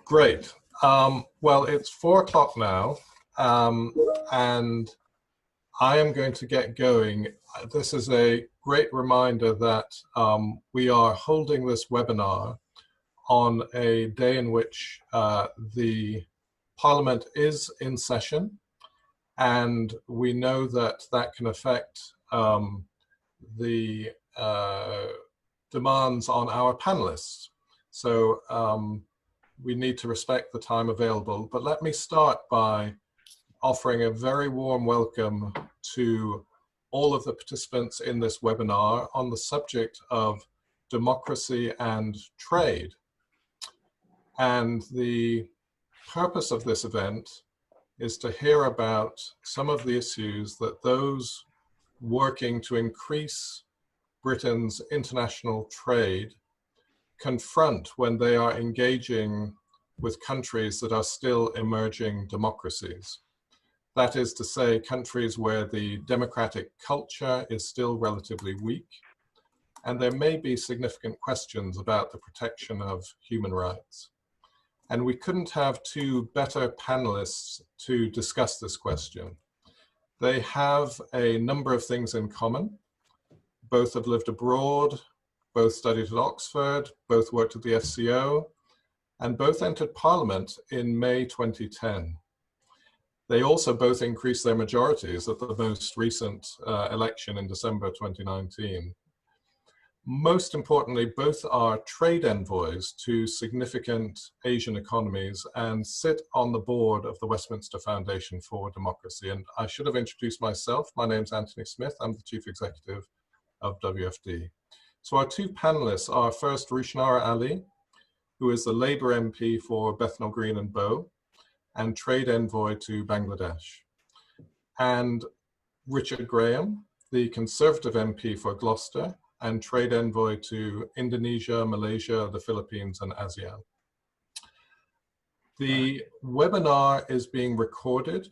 Great. Well, it's 4 o'clock now, and I am going to get going. This is a great reminder that we are holding this webinar on a day in which the Parliament is in session, and we know that that can affect the demands on our panelists. So we need to respect the time available. But let me start by offering a very warm welcome to all of the participants in this webinar on the subject of democracy and trade. And the purpose of this event is to hear about some of the issues that those working to increase Britain's international trade confront when they are engaging with countries that are still emerging democracies. That is to say, countries where the democratic culture is still relatively weak, and there may be significant questions about the protection of human rights. And we couldn't have two better panelists to discuss this question. They have a number of things in common. Both have lived abroad, both studied at Oxford, both worked at the FCO, and both entered Parliament in May 2010. They also both increased their majorities at the most recent election in December 2019. Most importantly, both are trade envoys to significant Asian economies and sit on the board of the Westminster Foundation for Democracy. And I should have introduced myself. My name's Anthony Smith. I'm the Chief Executive of WFD. So our two panelists are first Rushanara Ali, who is the Labour MP for Bethnal Green and Bow, and Trade Envoy to Bangladesh. And Richard Graham, the Conservative MP for Gloucester, and Trade Envoy to Indonesia, Malaysia, the Philippines, and ASEAN. The webinar is being recorded,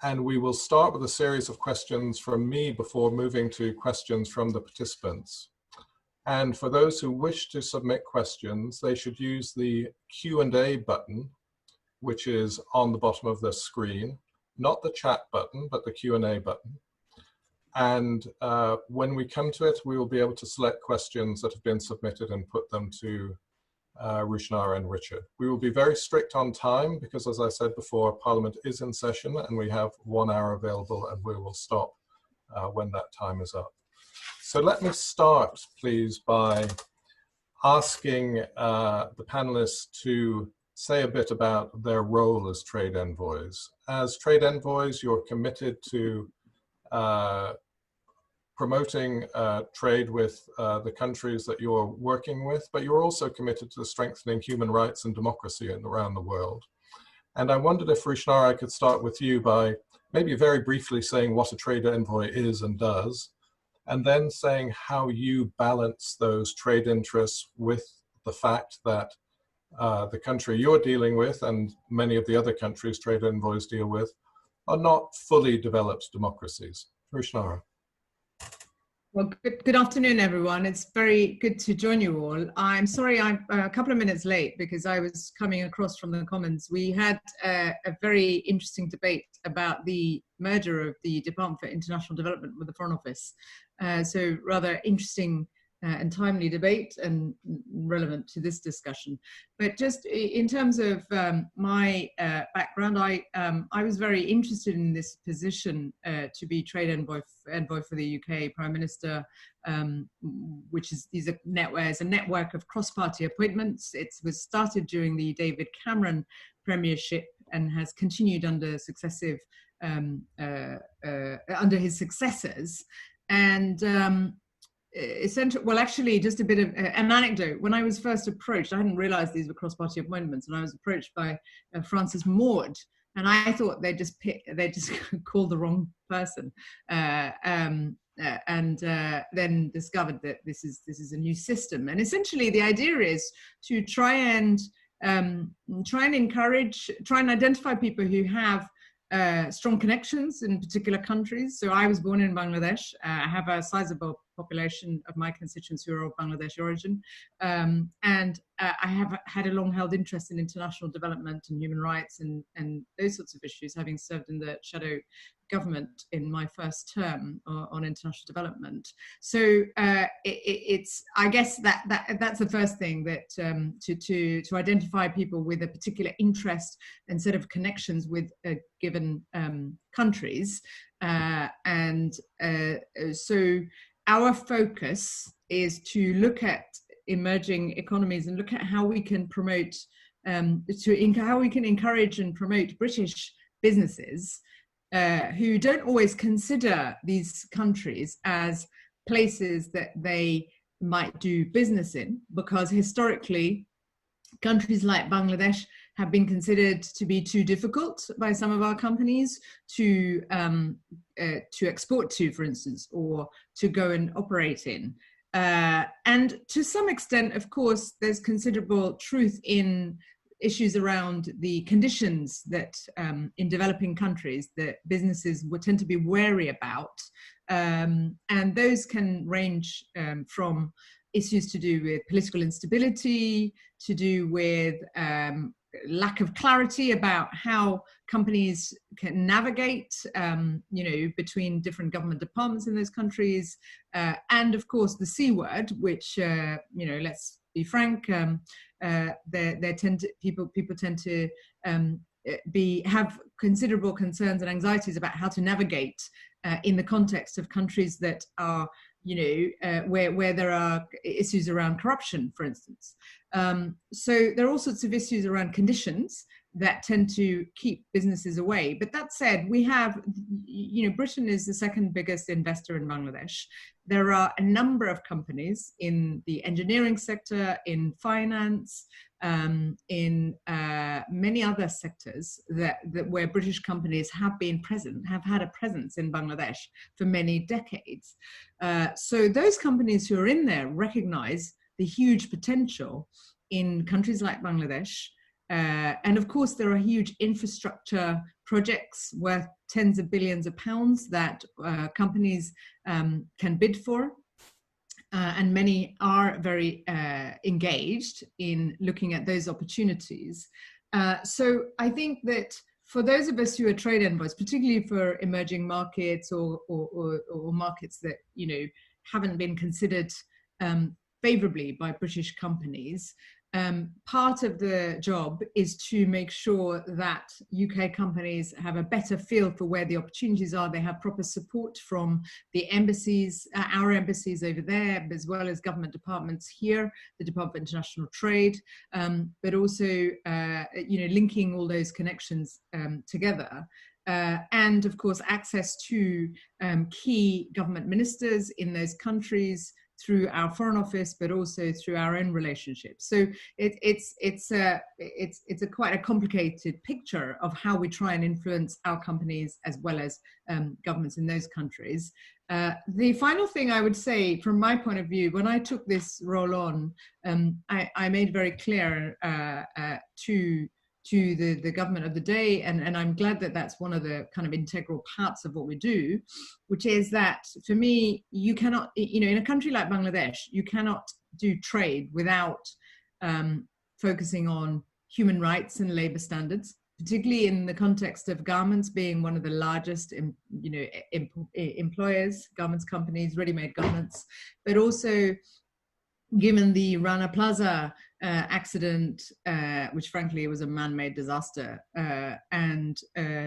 and we will start with a series of questions from me before moving to questions from the participants. And for those who wish to submit questions, they should use the Q&A button, which is on the bottom of the screen, not the chat button, but the Q&A button. And when we come to it, we will be able to select questions that have been submitted and put them to Rushanara and Richard. We will be very strict on time because, as I said before, Parliament is in session and we have 1 hour available, and we will stop when that time is up. So let me start, please, by asking the panelists to say a bit about their role as trade envoys. As trade envoys, you're committed to promoting trade with the countries that you're working with, but you're also committed to strengthening human rights and democracy around the world. And I wondered if, Rushanara, I could start with you by maybe very briefly saying what a trade envoy is and does, and then saying how you balance those trade interests with the fact that the country you're dealing with and many of the other countries trade envoys deal with are not fully developed democracies. Rushanara. Well, good afternoon, everyone. It's very good to join you all. I'm sorry I'm a couple of minutes late because I was coming across from the Commons. We had a very interesting debate about the merger of the Department for International Development with the Foreign Office. So rather interesting and timely debate and relevant to this discussion. But just in terms of my background, I was very interested in this position to be trade envoy for the UK Prime Minister, which is a network of cross-party appointments. It was started during the David Cameron premiership and has continued under successive under his successors. And well, actually, just a bit of an anecdote. When I was first approached, I hadn't realized these were cross-party appointments, and I was approached by Francis Maud, and I thought they just called the wrong person, and then discovered that this is a new system. And essentially, the idea is to try and encourage, try and identify people who have strong connections in particular countries. So I was born in Bangladesh. I have a sizable population of my constituents who are of Bangladeshi origin. I have had a long-held interest in international development and human rights and those sorts of issues, having served in the shadow government in my first term on international development. So it's, I guess that's the first thing, that to identify people with a particular interest and set of connections with given countries. So our focus is to look at emerging economies and look at how we can promote, how we can encourage and promote British businesses who don't always consider these countries as places that they might do business in, because historically countries like Bangladesh have been considered to be too difficult by some of our companies to export to, for instance, or to go and operate in. And to some extent, of course, there's considerable truth in issues around the conditions that in developing countries that businesses would tend to be wary about. And those can range from issues to do with political instability, to do with lack of clarity about how companies can navigate, between different government departments in those countries, and of course the C word, which let's be frank, people tend to have considerable concerns and anxieties about how to navigate in the context of countries that are, where there are issues around corruption, for instance. So there are all sorts of issues around conditions that tend to keep businesses away. But that said, we have, Britain is the second biggest investor in Bangladesh. There are a number of companies in the engineering sector, in finance, in many other sectors that where British companies have been present, have had a presence in Bangladesh for many decades. So those companies who are in there recognize the huge potential in countries like Bangladesh. And of course, there are huge infrastructure projects worth tens of billions of pounds that companies can bid for. And many are very engaged in looking at those opportunities. So I think that for those of us who are trade envoys, particularly for emerging markets or markets that haven't been considered favorably by British companies, part of the job is to make sure that UK companies have a better feel for where the opportunities are. They have proper support from the embassies, our embassies over there, as well as government departments here, the Department of International Trade, but also, linking all those connections together. And of course, access to key government ministers in those countries through our Foreign Office, but also through our own relationships. So it's a quite a complicated picture of how we try and influence our companies as well as governments in those countries. The final thing I would say, from my point of view, when I took this role on, I made very clear to the government of the day, and I'm glad that that's one of the kind of integral parts of what we do, which is that for me, you cannot, in a country like Bangladesh, you cannot do trade without focusing on human rights and labor standards, particularly in the context of garments being one of the largest, employers, garments companies, ready-made garments, but also given the Rana Plaza accident, which frankly was a man-made disaster, and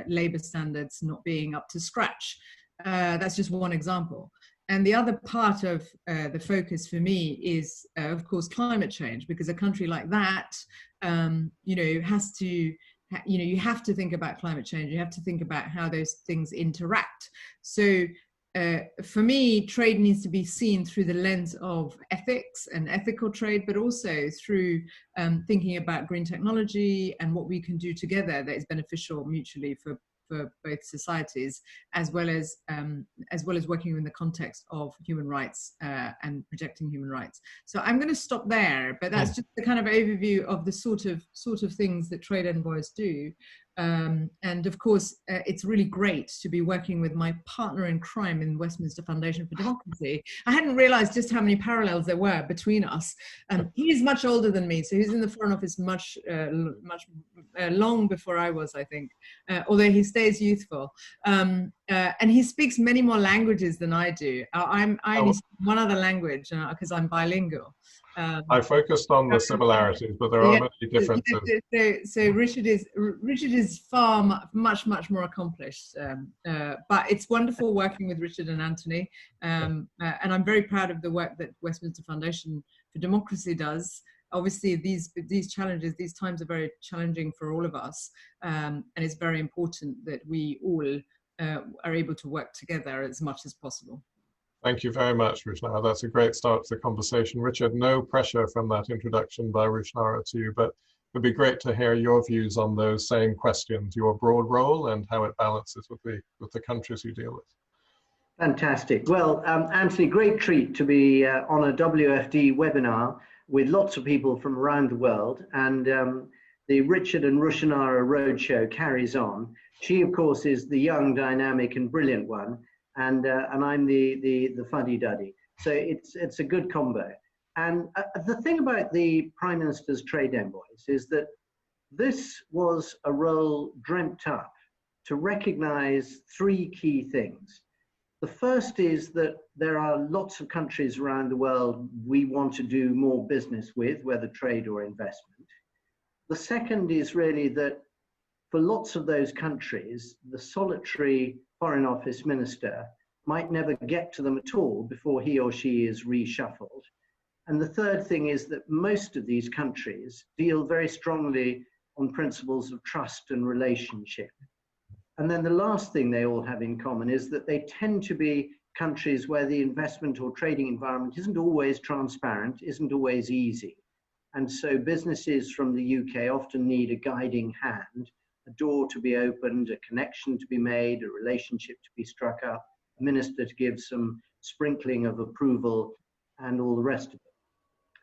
labor standards not being up to scratch. That's just one example. And the other part of the focus for me is, of course, climate change, because a country like that, has to, you have to think about climate change. You have to think about how those things interact. So for me, trade needs to be seen through the lens of ethics and ethical trade, but also through thinking about green technology and what we can do together that is beneficial mutually for for both societies, as well as working in the context of human rights and protecting human rights. So I'm going to stop there, but that's just the kind of overview of the sort of things that trade envoys do. And of course, it's really great to be working with my partner in crime in Westminster Foundation for Democracy. I hadn't realized just how many parallels there were between us. He's much older than me, so he's in the Foreign Office much long before I was, I think, although he stays youthful. And he speaks many more languages than I do. I only speak one other language because I'm bilingual. I focused on the similarities, but there are many differences. So Richard is much more accomplished. But it's wonderful working with Richard and Anthony, and I'm very proud of the work that Westminster Foundation for Democracy does. Obviously, these challenges, these times are very challenging for all of us, and it's very important that we all are able to work together as much as possible. Thank you very much, Rushanara. That's a great start to the conversation. Richard, no pressure from that introduction by Rushanara to you, but it would be great to hear your views on those same questions, your broad role and how it balances with the countries you deal with. Fantastic. Well, Anthony, great treat to be on a WFD webinar with lots of people from around the world, and the Richard and Rushanara Roadshow carries on. She, of course, is the young, dynamic and brilliant one, and I'm the fuddy-duddy. So it's a good combo. And the thing about the Prime Minister's trade envoys is that this was a role dreamt up to recognize three key things. The first is that there are lots of countries around the world we want to do more business with, whether trade or investment. The second is really that for lots of those countries, the solitary Foreign Office minister might never get to them at all before he or she is reshuffled. And the third thing is that most of these countries deal very strongly on principles of trust and relationship. And then the last thing they all have in common is that they tend to be countries where the investment or trading environment isn't always transparent, isn't always easy. And so businesses from the UK often need a guiding hand, a door to be opened, a connection to be made, a relationship to be struck up, a minister to give some sprinkling of approval, and all the rest of it.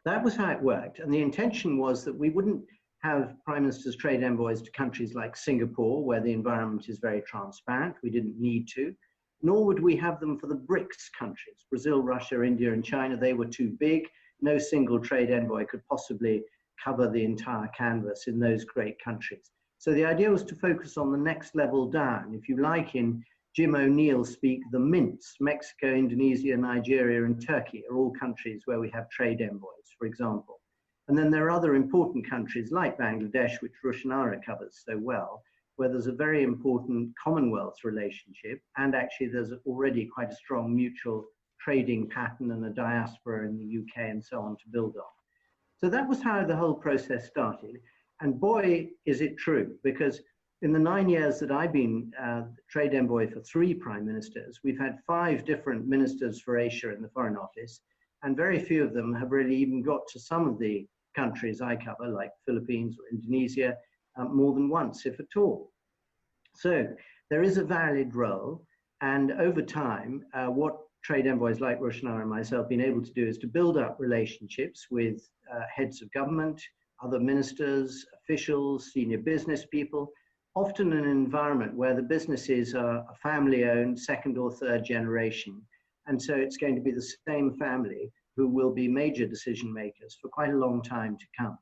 That was how it worked. And the intention was that we wouldn't have Prime Minister's trade envoys to countries like Singapore, where the environment is very transparent. We didn't need to. Nor would we have them for the BRICS countries, Brazil, Russia, India, and China. They were too big. No single trade envoy could possibly cover the entire canvas in those great countries. So the idea was to focus on the next level down, if you like, in Jim O'Neill speak, the mints. Mexico, Indonesia, Nigeria, and Turkey are all countries where we have trade envoys, for example. And then there are other important countries like Bangladesh, which Rushanara covers so well, where there's a very important Commonwealth relationship, and actually there's already quite a strong mutual trading pattern and a diaspora in the UK and so on to build on. So that was how the whole process started. And boy, is it true, because in the 9 years that I've been trade envoy for 3 prime ministers, we've had 5 different ministers for Asia in the Foreign Office, and very few of them have really even got to some of the countries I cover, like Philippines or Indonesia, more than once, if at all. So there is a valid role, and over time, what trade envoys like Rushanara and myself have been able to do is to build up relationships with heads of government, other ministers, officials, senior business people, often in an environment where the businesses are family-owned, 2nd or 3rd generation. And so it's going to be the same family who will be major decision makers for quite a long time to come.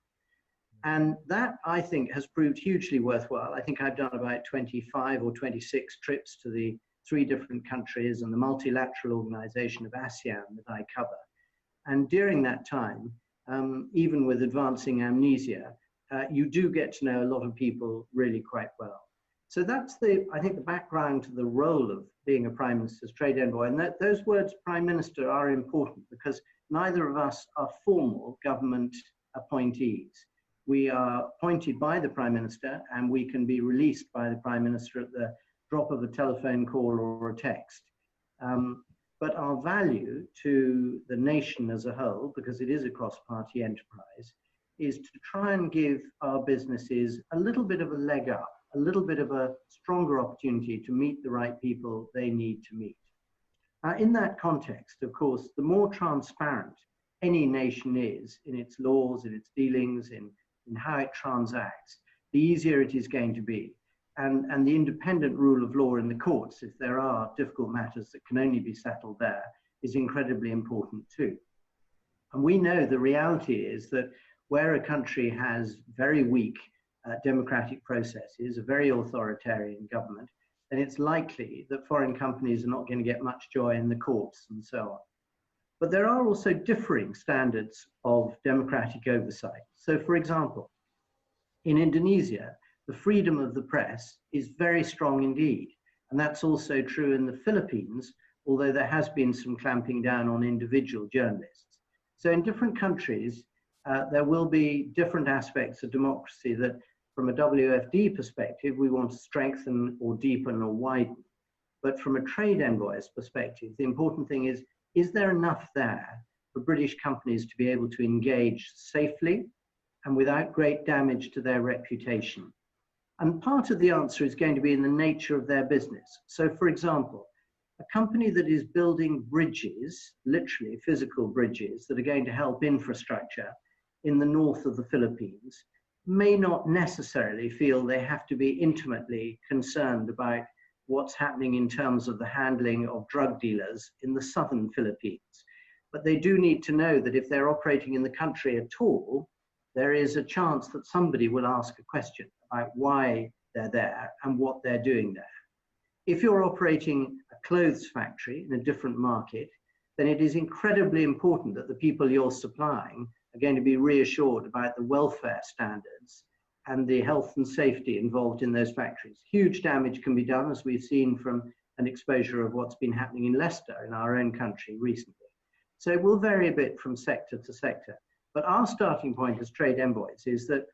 And that, I think, has proved hugely worthwhile. I think I've done about 25 or 26 trips to the 3 different countries and the multilateral organization of ASEAN that I cover. And during that time, even with advancing amnesia, you do get to know a lot of people really quite well. So that's I think, the background to the role of being a Prime Minister's trade envoy. And those words, Prime Minister, are important because neither of us are formal government appointees. We are appointed by the Prime Minister, and we can be released by the Prime Minister at the drop of a telephone call or a text. But our value to the nation as a whole, because it is a cross-party enterprise, is to try and give our businesses a little bit of a leg up a little bit of a stronger opportunity to meet the right people they need to meet. In that context, of course, the more transparent any nation is in its laws, in its dealings, in how it transacts, the easier it is going to be. And the independent rule of law in the courts, if there are difficult matters that can only be settled there, is incredibly important too. And we know the reality is that where a country has very weak democratic processes, a very authoritarian government, then it's likely that foreign companies are not going to get much joy in the courts and so on. But there are also differing standards of democratic oversight. So for example, in Indonesia, the freedom of the press is very strong indeed. And that's also true in the Philippines, although there has been some clamping down on individual journalists. So in different countries, there will be different aspects of democracy that, from a WFD perspective, we want to strengthen or deepen or widen. But from a trade envoy's perspective, the important thing is there enough there for British companies to be able to engage safely and without great damage to their reputation? And part of the answer is going to be in the nature of their business. So for example, a company that is building bridges, literally physical bridges, that are going to help infrastructure in the north of the Philippines may not necessarily feel they have to be intimately concerned about what's happening in terms of the handling of drug dealers in the southern Philippines. But they do need to know that if they're operating in the country at all, there is a chance that somebody will ask a question about why they're there and what they're doing there. If you're operating a clothes factory in a different market, then it is incredibly important that the people you're supplying are going to be reassured about the welfare standards and the health and safety involved in those factories. Huge damage can be done, as we've seen from an exposure of what's been happening in Leicester in our own country recently. So it will vary a bit from sector to sector. But our starting point as trade envoys is that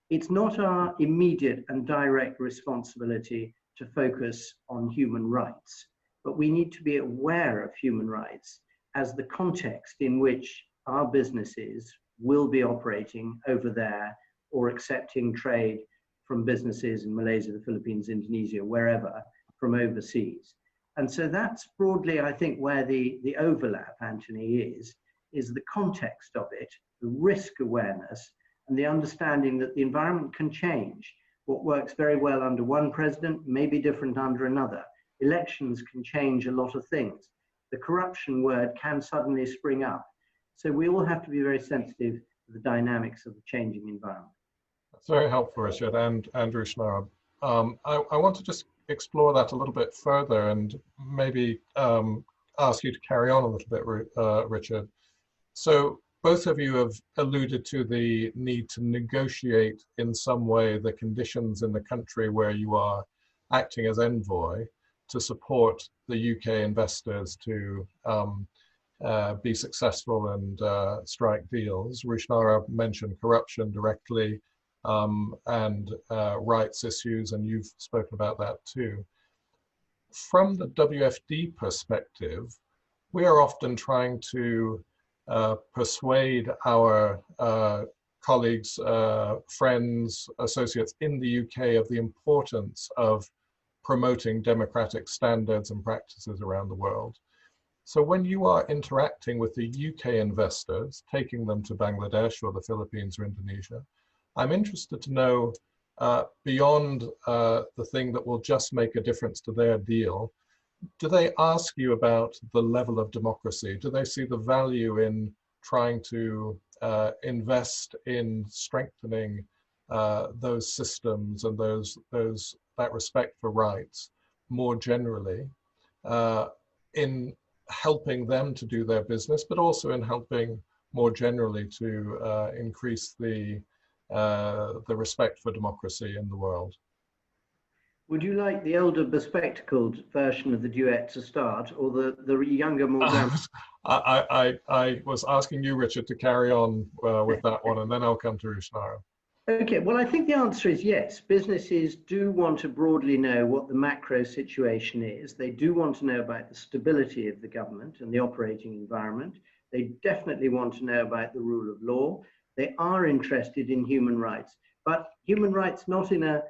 it's not our immediate and direct responsibility to focus on human rights, but we need to be aware of human rights as the context in which our businesses will be operating over there or accepting trade from businesses in Malaysia, the Philippines, Indonesia, wherever, from overseas. And so that's broadly, I think, where the overlap, Anthony, is the context of it, the risk awareness, and the understanding that the environment can change. What works very well under one president may be different under another. Elections can change a lot of things. The corruption word can suddenly spring up. So we all have to be very sensitive to the dynamics of the changing environment. That's very helpful, Richard and Rushanara. I want to just explore that a little bit further and maybe ask you to carry on a little bit, Richard. So both of you have alluded to the need to negotiate in some way the conditions in the country where you are acting as envoy to support the UK investors to be successful and strike deals. Rushanara mentioned corruption directly and rights issues, and you've spoken about that too. From the WFD perspective, we are often trying to persuade our colleagues, friends, associates in the UK of the importance of promoting democratic standards and practices around the world. So when you are interacting with the UK investors, taking them to Bangladesh or the Philippines or Indonesia, I'm interested to know, beyond the thing that will just make a difference to their deal, do they ask you about the level of democracy? Do they see the value in trying to invest in strengthening those systems and that respect for rights more generally, in helping them to do their business, but also in helping more generally to increase the respect for democracy in the world? Would you like the elder bespectacled version of the duet to start, or the younger, more I was asking you, Richard, to carry on with that one, and then I'll come to Rushanara. Okay, well, I think the answer is yes. Businesses do want to broadly know what the macro situation is. They do want to know about the stability of the government and the operating environment. They definitely want to know about the rule of law. They are interested in human rights, but human rights not in a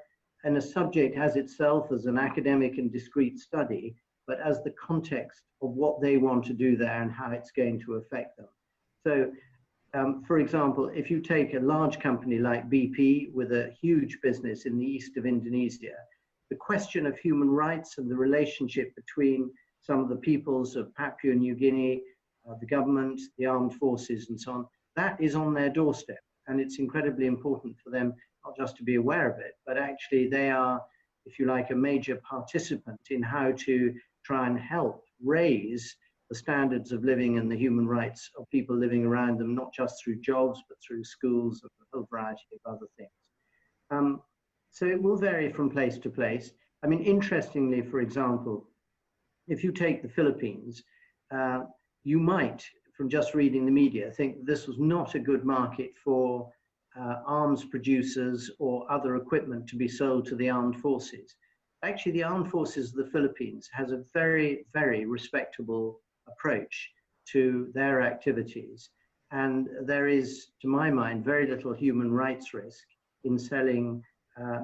and a subject as itself, as an academic and discrete study, but as the context of what they want to do there and how it's going to affect them. So, for example, if you take a large company like BP with a huge business in the east of Indonesia, the question of human rights and the relationship between some of the peoples of Papua New Guinea, the government, the armed forces, and so on, that is on their doorstep. And it's incredibly important for them not just to be aware of it, but actually they are, if you like, a major participant in how to try and help raise the standards of living and the human rights of people living around them, not just through jobs, but through schools and a whole variety of other things. So it will vary from place to place. I mean, interestingly, for example, if you take the Philippines, you might, from just reading the media, think this was not a good market for arms producers or other equipment to be sold to the armed forces. Actually, the armed forces of the Philippines has a very, very respectable approach to their activities. And there is, to my mind, very little human rights risk in selling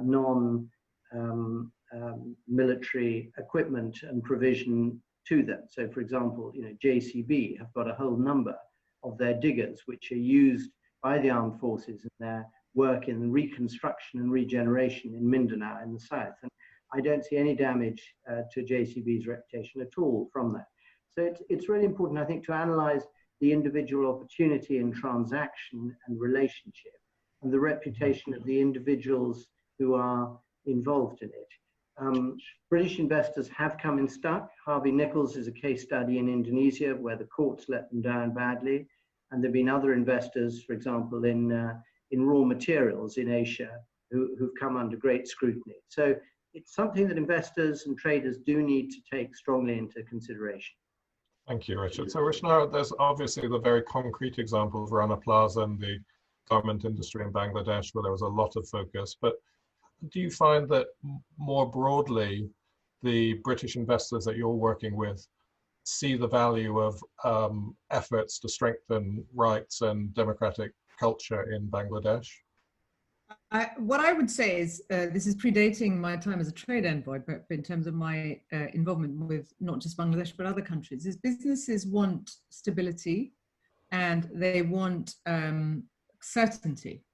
non-military equipment and provision to them. So, for example, JCB have got a whole number of their diggers which are used by the armed forces in their work in reconstruction and regeneration in Mindanao in the south. And I don't see any damage to JCB's reputation at all from that. So it's really important, I think, to analyze the individual opportunity and transaction and relationship and the reputation of the individuals who are involved in it. British investors have come unstuck. Harvey Nichols is a case study in Indonesia where the courts let them down badly. And there have been other investors, for example, in raw materials in Asia who've come under great scrutiny. So it's something that investors and traders do need to take strongly into consideration. Thank you, Richard. So, Rushanara, there's obviously the very concrete example of Rana Plaza and the garment industry in Bangladesh, where there was a lot of focus. But do you find that more broadly, the British investors that you're working with see the value of efforts to strengthen rights and democratic culture in Bangladesh? What I would say is, this is predating my time as a trade envoy, but in terms of my involvement with not just Bangladesh, but other countries, is businesses want stability and they want certainty.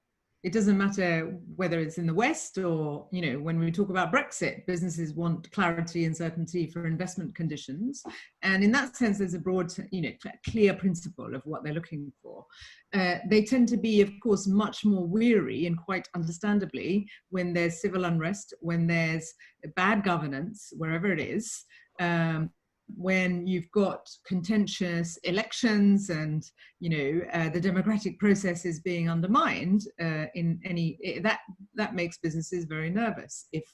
It doesn't matter whether it's in the West or, when we talk about Brexit, businesses want clarity and certainty for investment conditions. And in that sense, there's a broad, clear principle of what they're looking for. They tend to be, of course, much more weary, and quite understandably, when there's civil unrest, when there's bad governance, wherever it is, when you've got contentious elections and the democratic process is being undermined that makes businesses very nervous if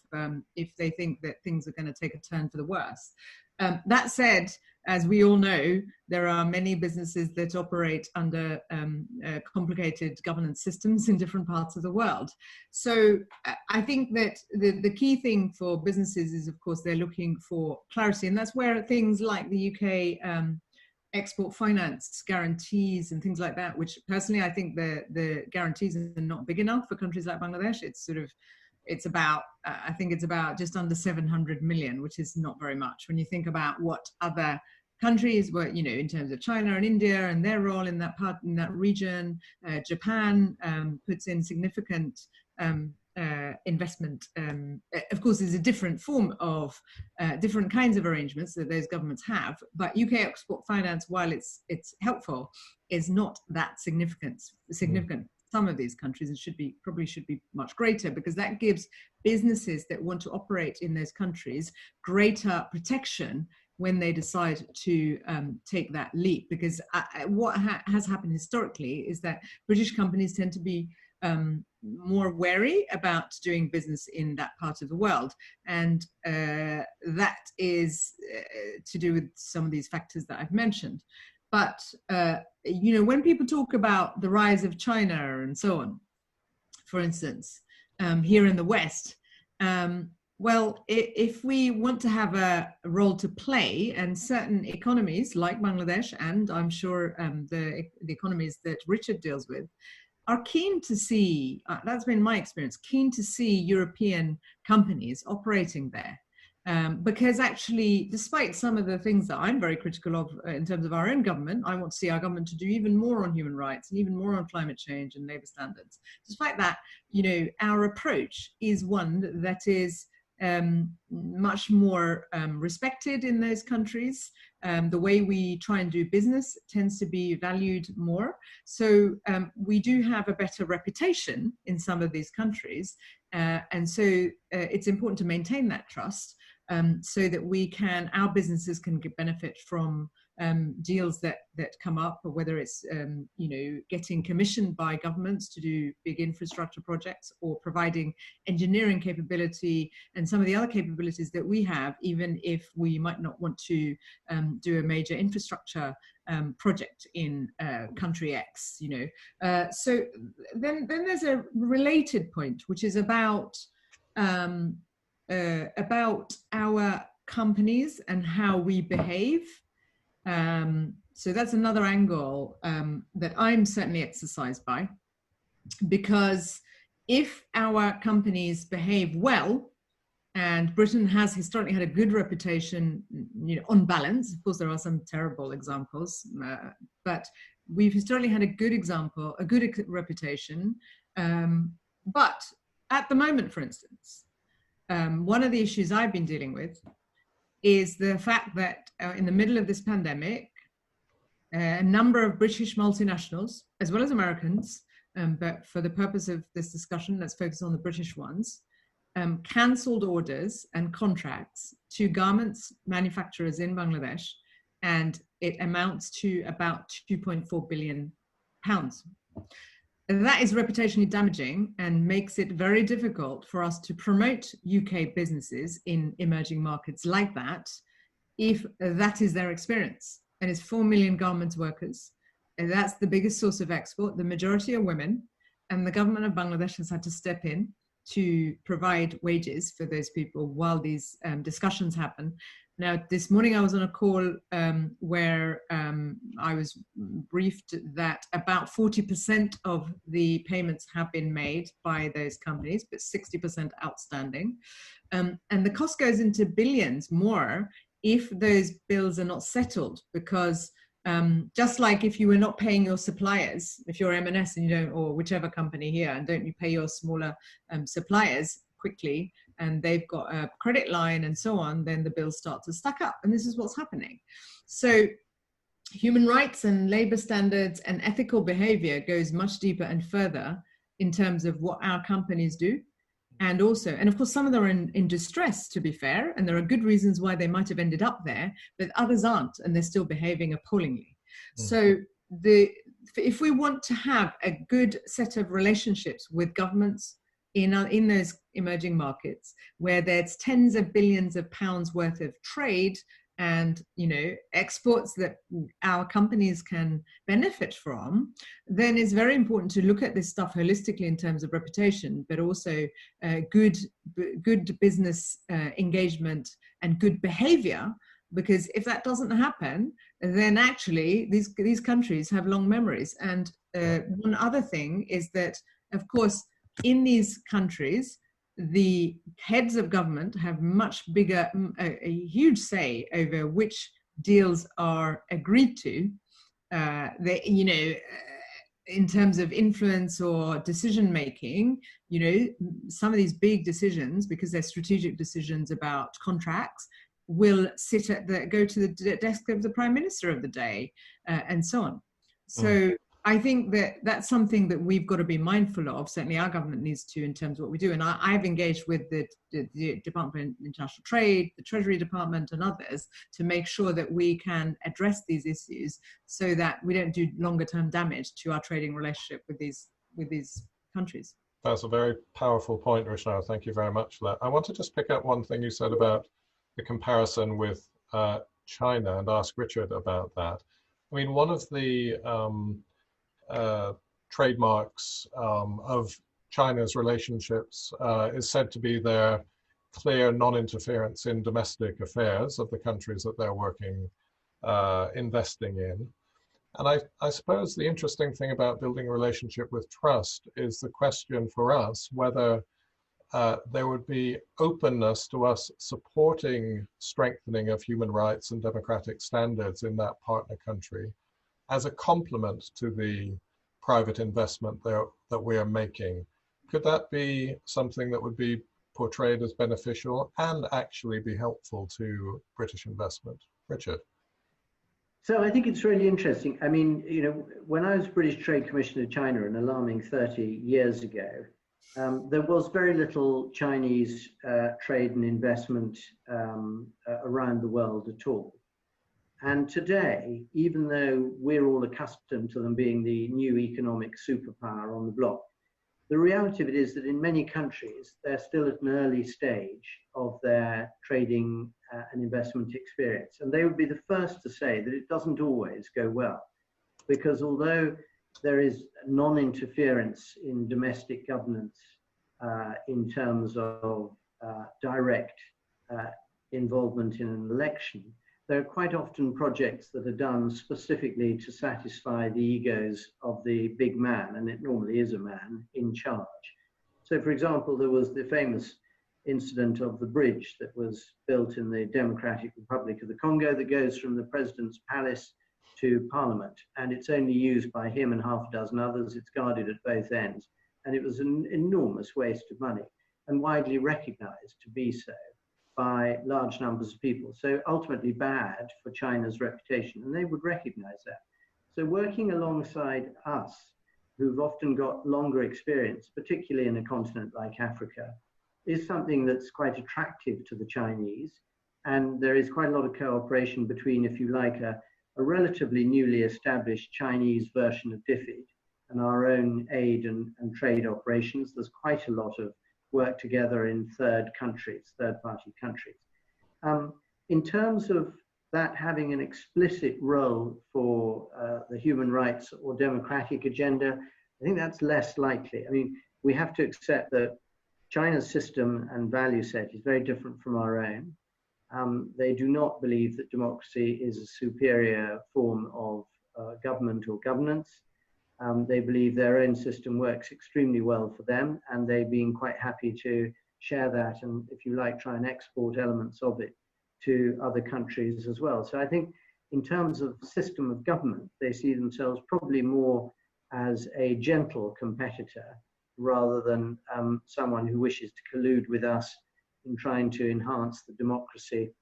they think that things are going to take a turn for the worse. That said, as we all know, there are many businesses that operate under complicated governance systems in different parts of the world. So I think that the key thing for businesses is, of course, they're looking for clarity. And that's where things like the UK export finance guarantees and things like that, which personally I think the guarantees are not big enough for countries like Bangladesh. It's about, I think it's about just under 700 million, which is not very much when you think about what other countries were, in terms of China and India and their role in that region. Japan puts in significant investment. Of course, there's a different form of different kinds of arrangements that those governments have, but UK export finance, while it's helpful, is not that significant. Some of these countries, and probably should be much greater, because that gives businesses that want to operate in those countries greater protection when they decide to take that leap. Because what has happened historically is that British companies tend to be more wary about doing business in that part of the world, and that is to do with some of these factors that I've mentioned. But, when people talk about the rise of China and so on, for instance, here in the West, well, if we want to have a role to play, and certain economies like Bangladesh, and I'm sure the economies that Richard deals with, are keen to see, that's been my experience, keen to see European companies operating there. Because actually, despite some of the things that I'm very critical of in terms of our own government, I want to see our government to do even more on human rights and even more on climate change and labour standards. Despite that, you know, our approach is one that is much more respected in those countries. The way we try and do business tends to be valued more. So we do have a better reputation in some of these countries. And so it's important to maintain that trust. So that our businesses can benefit from deals that come up, or whether it's you know, getting commissioned by governments to do big infrastructure projects, or providing engineering capability and some of the other capabilities that we have, even if we might not want to do a major infrastructure project in country X. You know, so then there's a related point, which is about our companies and how we behave. So that's another angle that I'm certainly exercised by, because if our companies behave well, and Britain has historically had a good reputation, you know, on balance. Of course, there are some terrible examples, but we've historically had a good reputation. But at the moment, for instance, one of the issues I've been dealing with is the fact that in the middle of this pandemic, a number of British multinationals, as well as Americans, but for the purpose of this discussion, let's focus on the British ones, cancelled orders and contracts to garments manufacturers in Bangladesh, and it amounts to about £2.4 billion. And that is reputationally damaging and makes it very difficult for us to promote UK businesses in emerging markets like that, if that is their experience. And it's 4 million garment workers, and that's the biggest source of export. The majority are women, and the government of Bangladesh has had to step in to provide wages for those people while these discussions happen. Now, this morning I was on a call where I was briefed that about 40% of the payments have been made by those companies, but 60% outstanding. And the cost goes into billions more if those bills are not settled, because just like if you were not paying your suppliers, if you're M&S and you don't, or whichever company here, and don't you pay your smaller suppliers quickly, and they've got a credit line and so on, then the bills start to stack up. And this is what's happening. So human rights and labor standards and ethical behavior goes much deeper and further in terms of what our companies do. And also, and of course, some of them are in distress, to be fair, and there are good reasons why they might have ended up there, but others aren't, and they're still behaving appallingly. So if we want to have a good set of relationships with governments in those emerging markets, where there's tens of billions of pounds worth of trade and, you know, exports that our companies can benefit from, then it's very important to look at this stuff holistically in terms of reputation, but also good business engagement and good behavior. Because if that doesn't happen, then actually these countries have long memories. And one other thing is that, of course, in these countries, the heads of government have much bigger, a huge say over which deals are agreed to. They, you know, in terms of influence or decision making, you know, some of these big decisions, because they're strategic decisions about contracts, will go to the desk of the Prime Minister of the day, and so on. So I think that that's something that we've got to be mindful of. Certainly our government needs to, in terms of what we do. And I've engaged with the Department of International Trade, the Treasury Department and others to make sure that we can address these issues so that we don't do longer term damage to our trading relationship with these countries. That's a very powerful point, Rushanara. Thank you very much for that. I want to just pick up one thing you said about the comparison with China and ask Richard about that. I mean, one of the trademarks of China's relationships is said to be their clear non-interference in domestic affairs of the countries that they're investing in. And I suppose the interesting thing about building a relationship with trust is the question for us whether there would be openness to us supporting strengthening of human rights and democratic standards in that partner country as a complement to the private investment that we are making. Could that be something that would be portrayed as beneficial and actually be helpful to British investment? Richard. So I think it's really interesting. I mean, you know, when I was British Trade Commissioner to China an alarming 30 years ago, there was very little Chinese trade and investment around the world at all. And today, even though we're all accustomed to them being the new economic superpower on the block, the reality of it is that in many countries, they're still at an early stage of their trading and investment experience. And they would be the first to say that it doesn't always go well, because although there is non-interference in domestic governance in terms of direct involvement in an election, there are quite often projects that are done specifically to satisfy the egos of the big man, and it normally is a man in charge. So, for example, there was the famous incident of the bridge that was built in the Democratic Republic of the Congo that goes from the president's palace to Parliament, and it's only used by him and half a dozen others. It's guarded at both ends, and it was an enormous waste of money and widely recognized to be so by large numbers of people. So ultimately bad for China's reputation, and they would recognize that. So working alongside us, who've often got longer experience, particularly in a continent like Africa, is something that's quite attractive to the Chinese. And there is quite a lot of cooperation between, if you like, a relatively newly established Chinese version of DFID and our own aid and trade operations. There's quite a lot of work together in third-party countries. In terms of that having an explicit role for the human rights or democratic agenda, I think that's less likely. I mean, we have to accept that China's system and value set is very different from our own. They do not believe that democracy is a superior form of government or governance. They believe their own system works extremely well for them, and they've been quite happy to share that and, if you like, try and export elements of it to other countries as well. So I think in terms of system of government, they see themselves probably more as a gentle competitor rather than someone who wishes to collude with us in trying to enhance the democracy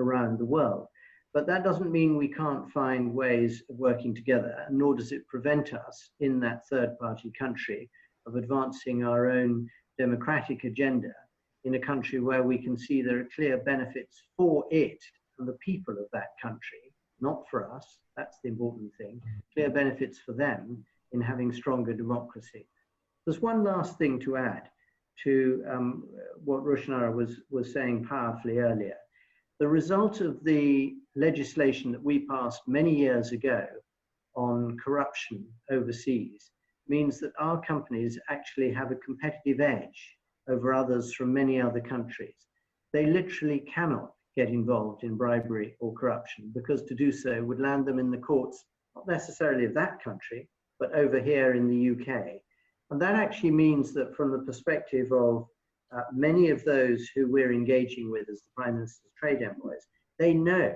around the world. But that doesn't mean we can't find ways of working together, nor does it prevent us in that third-party country of advancing our own democratic agenda in a country where we can see there are clear benefits for it and the people of that country, not for us. That's the important thing. Clear benefits for them in having stronger democracy. There's one last thing to add to what Rushanara was saying powerfully earlier. The result of the legislation that we passed many years ago on corruption overseas means that our companies actually have a competitive edge over others from many other countries. They literally cannot get involved in bribery or corruption because to do so would land them in the courts, not necessarily of that country, but over here in the UK. And that actually means that from the perspective of many of those who we're engaging with as the Prime Minister's trade envoys, they know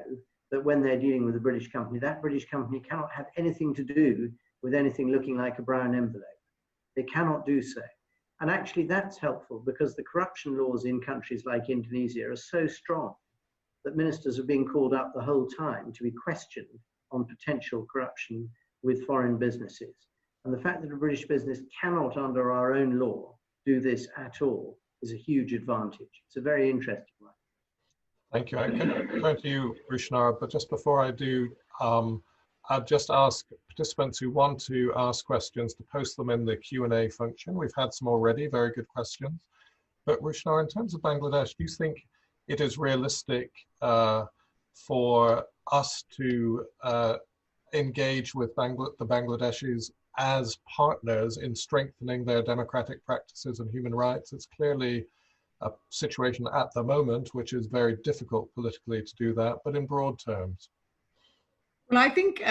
that when they're dealing with a British company, that British company cannot have anything to do with anything looking like a brown envelope. They cannot do so. And actually that's helpful because the corruption laws in countries like Indonesia are so strong that ministers are being called up the whole time to be questioned on potential corruption with foreign businesses. And the fact that a British business cannot, under our own law, do this at all is a huge advantage. It's a very interesting one. Thank you. I can turn to you, Rushanara, but just before I do, I'd just ask participants who want to ask questions to post them in the Q&A function. We've had some already, very good questions. But Rushanara, in terms of Bangladesh, do you think it is realistic for us to engage with the Bangladeshis as partners in strengthening their democratic practices and human rights? It's clearly a situation at the moment which is very difficult politically to do that, but in broad terms. Well, I think,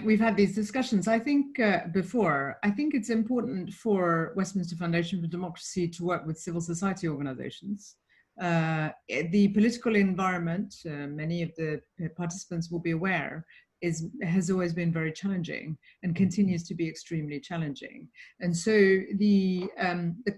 we've had these discussions, I think before, I think it's important for Westminster Foundation for Democracy to work with civil society organizations. The political environment, many of the participants will be aware, has always been very challenging and continues to be extremely challenging. And so the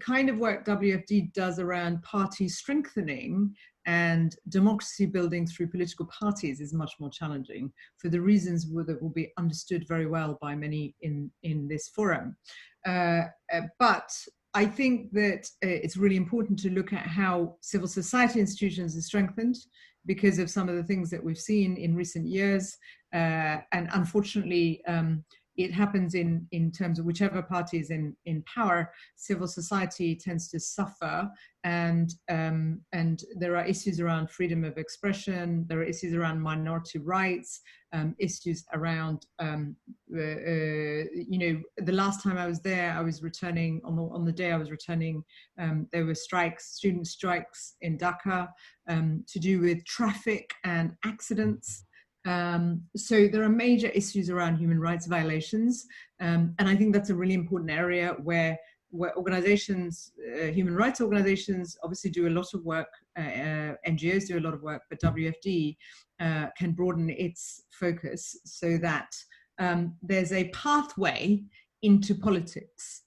kind of work WFD does around party strengthening and democracy building through political parties is much more challenging for the reasons that will be understood very well by many in this forum. But I think that it's really important to look at how civil society institutions are strengthened because of some of the things that we've seen in recent years. And unfortunately, it happens in terms of whichever party is in power, civil society tends to suffer, and there are issues around freedom of expression, there are issues around minority rights, issues around, the last time I was there, I was returning, on the day I was returning, there were strikes, student strikes in Dhaka to do with traffic and accidents. So there are major issues around human rights violations, and I think that's a really important area where organizations, human rights organizations, obviously do a lot of work. NGOs do a lot of work, but WFD can broaden its focus so that there's a pathway into politics.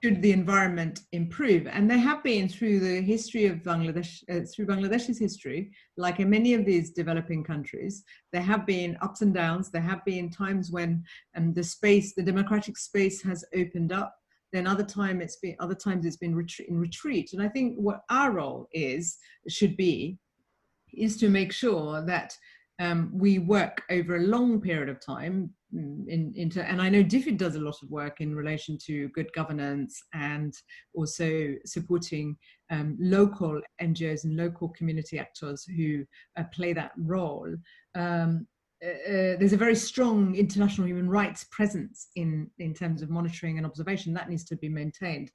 Should the environment improve, and there have been through the history of Bangladesh, through Bangladesh's history, like in many of these developing countries, there have been ups and downs. There have been times when the democratic space has opened up. Then other times it's been in retreat. And I think what our role should be to make sure that we work over a long period of time and I know DFID does a lot of work in relation to good governance and also supporting local NGOs and local community actors who play that role. There's a very strong international human rights presence in terms of monitoring and observation that needs to be maintained.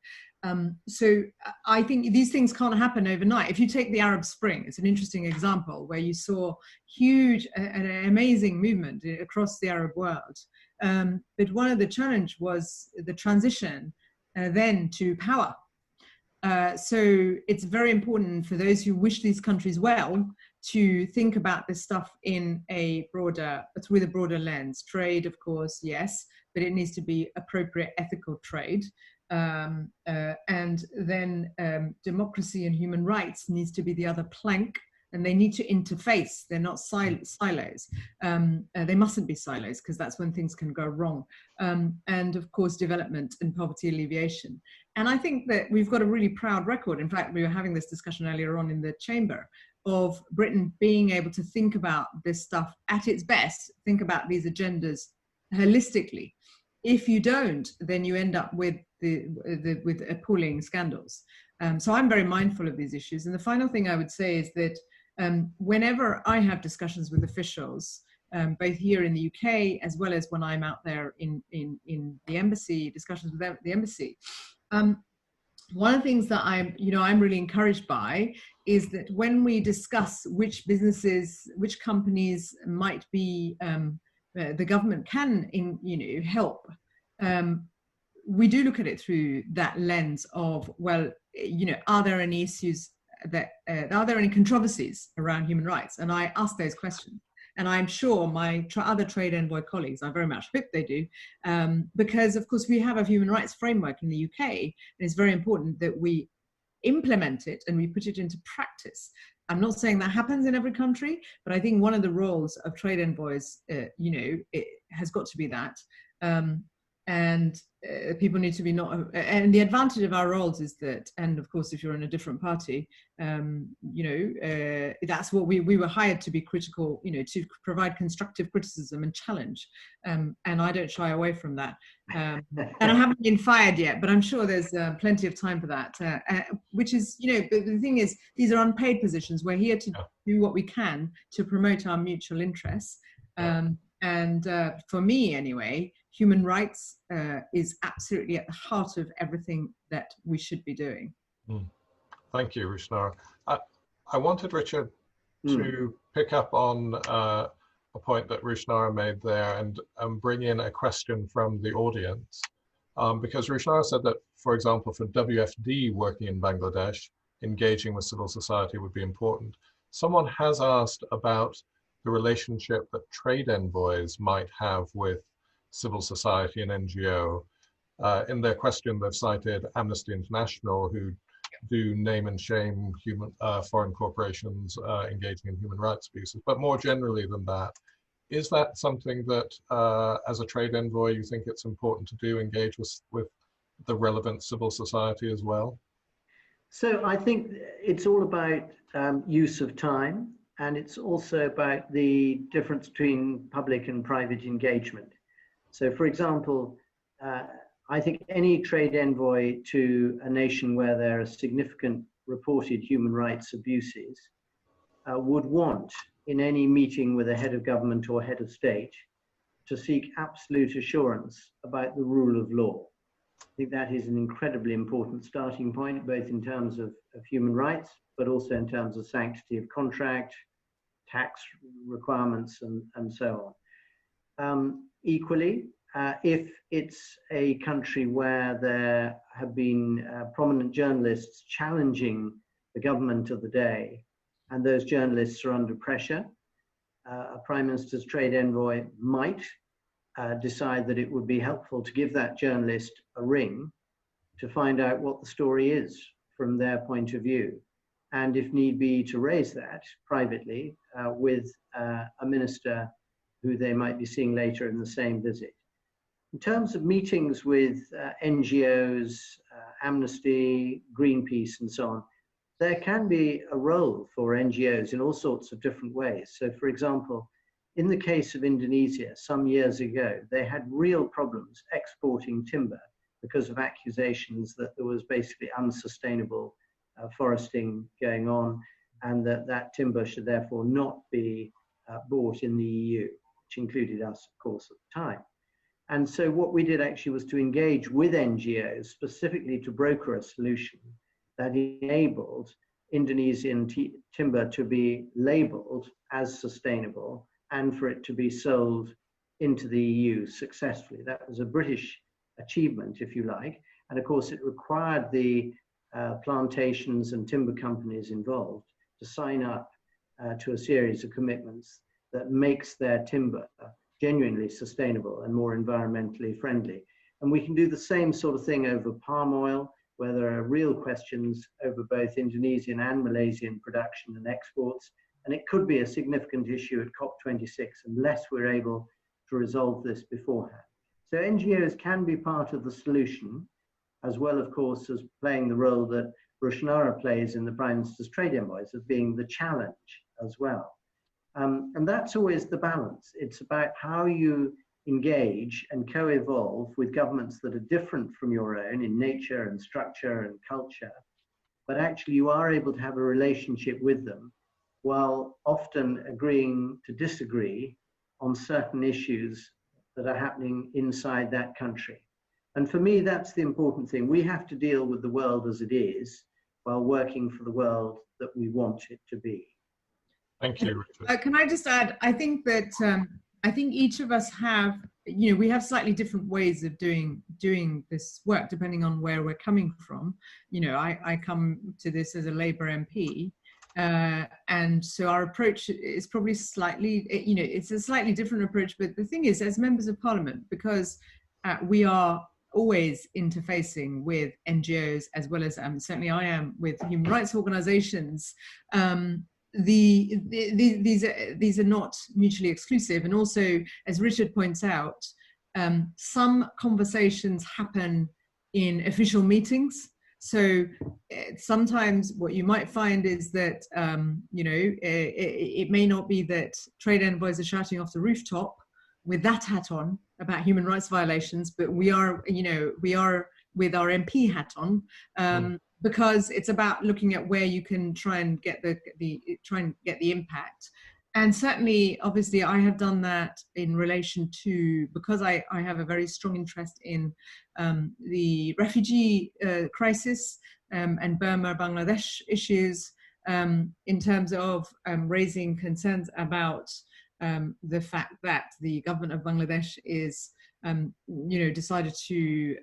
So I think these things can't happen overnight. If you take the Arab Spring, it's an interesting example where you saw huge and amazing movement across the Arab world. But one of the challenge was the transition then to power. So it's very important for those who wish these countries well to think about this stuff through a broader lens. Trade, of course, yes, but it needs to be appropriate ethical trade. And then democracy and human rights needs to be the other plank, and they need to interface. They're not silos. They mustn't be silos because that's when things can go wrong. And of course, development and poverty alleviation. And I think that we've got a really proud record. In fact, we were having this discussion earlier on in the chamber of Britain being able to think about this stuff at its best, think about these agendas holistically. If you don't, then you end up with appalling scandals. So I'm very mindful of these issues. And the final thing I would say is that whenever I have discussions with officials, both here in the UK as well as when I'm out there in the embassy, discussions with the embassy, one of the things that I'm really encouraged by is that when we discuss which businesses, which companies might be the government can help, we do look at it through that lens of, well, are there any issues are there any controversies around human rights? And I ask those questions. And I'm sure my other Trade Envoy colleagues, I very much hope they do, because of course we have a human rights framework in the UK, and it's very important that we implement it and we put it into practice. I'm not saying that happens in every country, but I think one of the roles of Trade Envoys, it has got to be that. And people need to be and the advantage of our roles is that, and of course, if you're in a different party, that's what we were hired to be critical, to provide constructive criticism and challenge. And I don't shy away from that. And I haven't been fired yet, but I'm sure there's plenty of time for that, which is, but the thing is, these are unpaid positions. We're here to do what we can to promote our mutual interests. And for me, anyway, human rights is absolutely at the heart of everything that we should be doing. Thank you, Rushanara. I wanted Richard to pick up on a point that Rushanara made there and bring in a question from the audience. Because Rushanara said that, for example, for WFD working in Bangladesh, engaging with civil society would be important. Someone has asked about the relationship that trade envoys might have with civil society and NGO. In their question, they've cited Amnesty International, who do name and shame foreign corporations engaging in human rights abuses. But more generally than that, is that something that, as a trade envoy, you think it's important to do, engage with the relevant civil society as well? So I think it's all about use of time, and it's also about the difference between public and private engagement. So, for example, I think any trade envoy to a nation where there are significant reported human rights abuses would want, in any meeting with a head of government or head of state, to seek absolute assurance about the rule of law. I think that is an incredibly important starting point, both in terms of human rights, but also in terms of sanctity of contract, tax requirements, and so on. Equally, if it's a country where there have been prominent journalists challenging the government of the day, and those journalists are under pressure, a Prime Minister's trade envoy might decide that it would be helpful to give that journalist a ring to find out what the story is from their point of view. And if need be, to raise that privately with a minister who they might be seeing later in the same visit. In terms of meetings with NGOs, Amnesty, Greenpeace, and so on, there can be a role for NGOs in all sorts of different ways. So, for example, in the case of Indonesia, some years ago, they had real problems exporting timber because of accusations that there was basically unsustainable foresting going on, and that timber should therefore not be bought in the EU, which included us, of course, at the time. And so what we did actually was to engage with NGOs specifically to broker a solution that enabled Indonesian timber to be labeled as sustainable and for it to be sold into the EU successfully. That was a British achievement, if you like. And of course, it required the plantations and timber companies involved to sign up to a series of commitments that makes their timber genuinely sustainable and more environmentally friendly. And we can do the same sort of thing over palm oil, where there are real questions over both Indonesian and Malaysian production and exports. And it could be a significant issue at COP26 unless we're able to resolve this beforehand. So NGOs can be part of the solution, as well, of course, as playing the role that Rushanara plays in the Prime Minister's trade envoys, as being the challenge as well. And that's always the balance. It's about how you engage and co-evolve with governments that are different from your own in nature and structure and culture, but actually you are able to have a relationship with them while often agreeing to disagree on certain issues that are happening inside that country. And for me, that's the important thing. We have to deal with the world as it is while working for the world that we want it to be. Thank you, Richard. Can I just add, I think that I think each of us have, we have slightly different ways of doing this work depending on where we're coming from. I come to this as a Labour MP, and so our approach is probably slightly, it's a slightly different approach. But the thing is, as members of Parliament, because we are always interfacing with NGOs as well as certainly I am with human rights organisations. These are not mutually exclusive, and also, as Richard points out, some conversations happen in official meetings. So sometimes what you might find is that it may not be that trade envoys are shouting off the rooftop with that hat on about human rights violations, but we are with our MP hat on. Because it's about looking at where you can try and get the impact. And certainly, obviously, I have done that in relation to, because I have a very strong interest in the refugee crisis and Burma-Bangladesh issues in terms of raising concerns about the fact that the government of Bangladesh is, decided to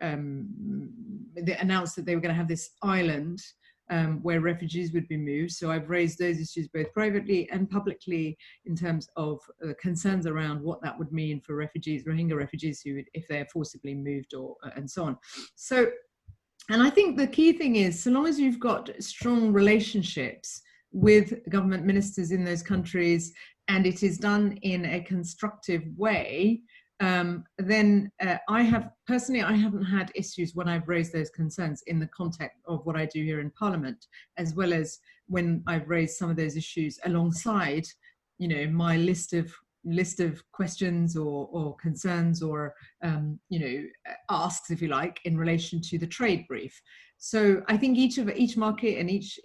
they announced that they were going to have this island where refugees would be moved. So I've raised those issues both privately and publicly in terms of concerns around what that would mean for refugees, Rohingya refugees, who, if they're forcibly moved or and so on. So, and I think the key thing is, so long as you've got strong relationships with government ministers in those countries, and it is done in a constructive way, then I haven't had issues when I've raised those concerns in the context of what I do here in Parliament, as well as when I've raised some of those issues alongside, my list of questions or concerns or asks, if you like, in relation to the trade brief. So I think each market and each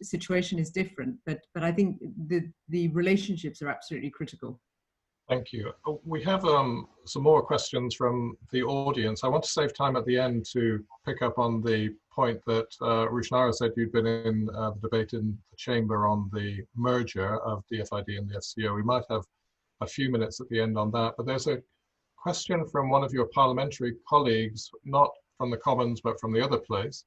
situation is different, but I think the relationships are absolutely critical. Thank you. We have some more questions from the audience. I want to save time at the end to pick up on the point that Rushanara said you'd been in the debate in the chamber on the merger of DFID and the SCO. We might have a few minutes at the end on that, but there's a question from one of your parliamentary colleagues, not from the Commons, but from the other place,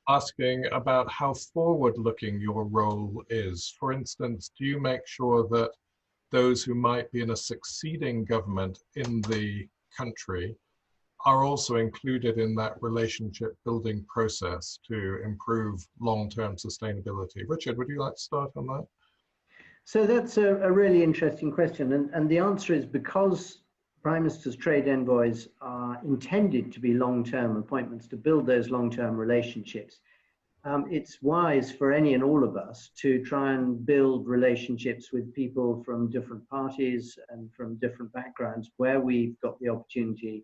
asking about how forward-looking your role is. For instance, do you make sure that those who might be in a succeeding government in the country are also included in that relationship building process to improve long-term sustainability? Richard, would you like to start on that? So that's a really interesting question. And the answer is because Prime Minister's trade envoys are intended to be long-term appointments to build those long-term relationships. It's wise for any and all of us to try and build relationships with people from different parties and from different backgrounds where we've got the opportunity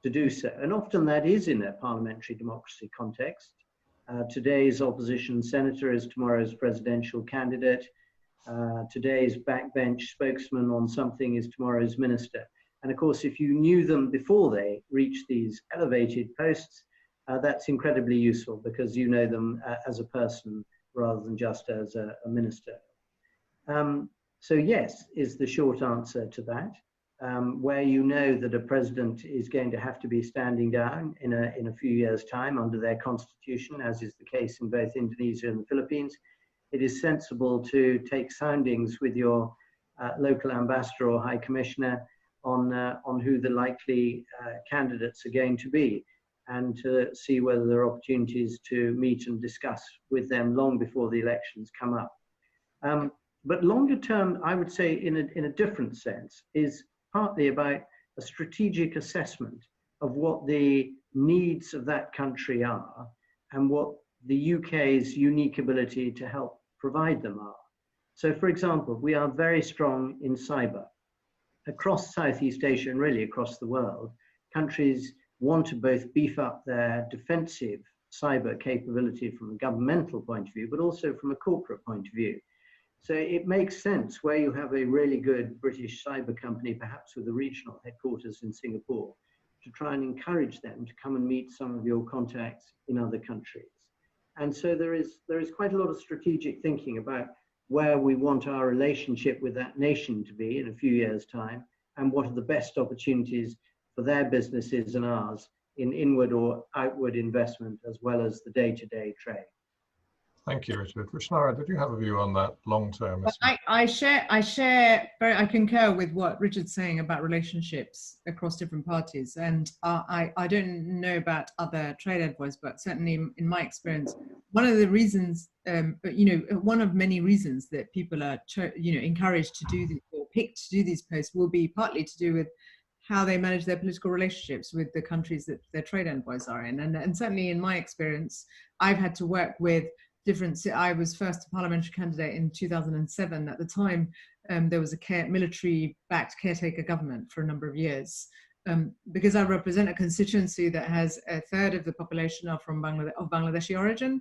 to do so. And often that is in a parliamentary democracy context. Today's opposition senator is tomorrow's presidential candidate. Today's backbench spokesman on something is tomorrow's minister. And of course, if you knew them before they reach these elevated posts, that's incredibly useful because you know them as a person rather than just as a minister. So yes, is the short answer to that. Where you know that a president is going to have to be standing down in a few years' time under their constitution, as is the case in both Indonesia and the Philippines, it is sensible to take soundings with your local ambassador or high commissioner on who the likely candidates are going to be, and to see whether there are opportunities to meet and discuss with them long before the elections come up. But longer term, I would say in a different sense, is partly about a strategic assessment of what the needs of that country are and what the UK's unique ability to help provide them are. So for example, we are very strong in cyber. Across Southeast Asia and really across the world, countries want to both beef up their defensive cyber capability from a governmental point of view, but also from a corporate point of view. So it makes sense where you have a really good British cyber company, perhaps with a regional headquarters in Singapore, to try and encourage them to come and meet some of your contacts in other countries. And so there is quite a lot of strategic thinking about where we want our relationship with that nation to be in a few years' time, and what are the best opportunities for their businesses and ours in inward or outward investment, as well as the day-to-day trade. Thank you, Richard. Rushanara, did you have a view on that long-term? I concur with what Richard's saying about relationships across different parties. And I don't know about other trade envoys, but certainly in my experience, one of the reasons, one of many reasons that people are, encouraged to do or picked to do these posts will be partly to do with how they manage their political relationships with the countries that their trade envoys are in. And certainly in my experience, I've had to work with I was first a parliamentary candidate in 2007. At the time, there was a military-backed caretaker government for a number of years. Because I represent a constituency that has a third of the population are from Bangladeshi origin,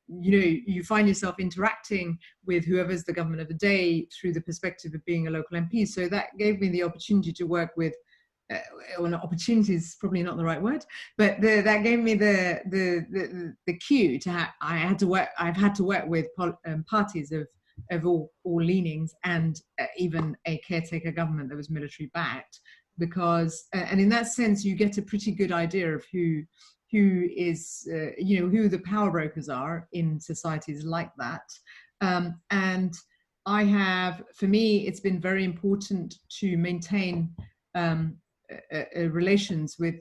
you find yourself interacting with whoever's the government of the day through the perspective of being a local MP. So that gave me the opportunity to work with opportunity is probably not the right word, but that gave me the cue to I've had to work with parties of all leanings, and even a caretaker government that was military backed, because and in that sense you get a pretty good idea of who is who the power brokers are in societies like that. And for me, it's been very important to maintain relations with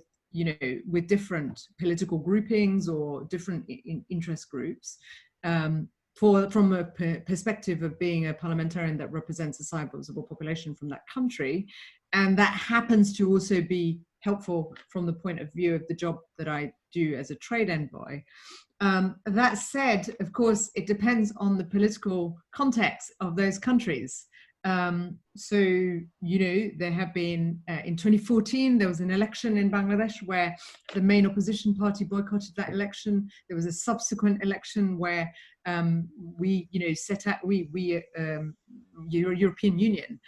different political groupings or different interest groups, from a perspective of being a parliamentarian that represents a sizable population from that country. And that happens to also be helpful from the point of view of the job that I do as a trade envoy. That said, of course, it depends on the political context of those countries. So, there have been, in 2014, there was an election in Bangladesh where the main opposition party boycotted that election. There was a subsequent election where European Union